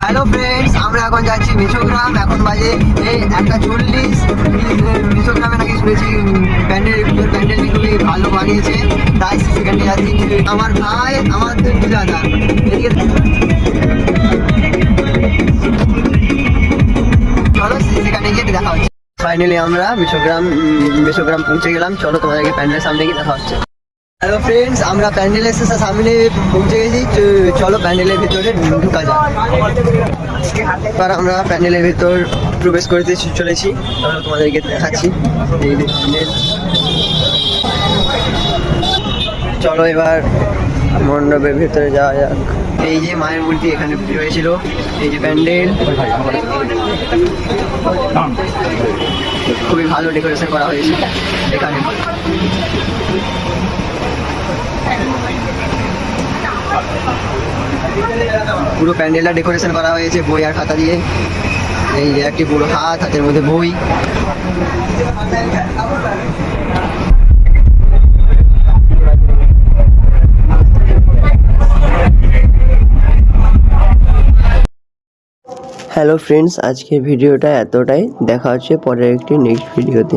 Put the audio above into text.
Hello friends, আমরা এখন যাচ্ছি মিশোগ্রাম। এখন বাজে এই 1:40। মিশোগ্রামে নাকি শুনেছি প্যান্ডেল খুবই ভালো বানিয়েছে, তাই সেখানে যাচ্ছি। আমার ভাই, আমার দুই দাদা, এদিকে চলো সেখানে গিয়ে দেখা হচ্ছে। ফাইনালি আমরা মিশোগ্রাম পৌঁছে গেলাম। চলো তোমাদেরকে প্যান্ডেলের সামনে গিয়ে দেখা হচ্ছে। হ্যালো ফ্রেন্ডস, আমরা প্যান্ডেলের সামনে পৌঁছে গেছি। চলো প্যান্ডেলের ভিতরে ঢুকা যাক। এবার আমরা প্যান্ডেলের ভিতর প্রবেশ করতে চলেছি। তাহলে তোমাদেরকে দেখাচ্ছি এই প্যান্ডেল। চলো এবার মণ্ডপের ভিতরে যাওয়া যাক। এই যে মায়ের মূর্তি এখানে পুজো হয়েছিল, এই যে প্যান্ডেল, খুবই ভালো ডেকোরেশন করা হয়েছে এখানে। পুরো প্যান্ডেলটা ডেকোরেশন করা হয়েছে বই আর খাতা দিয়ে। এই যে একটি পুরো হাতের মধ্যে বই। হ্যালো ফ্রেন্ডস, আজকের ভিডিওটা এতটাই। দেখা হচ্ছে পরের একটি নেক্সট ভিডিওতে।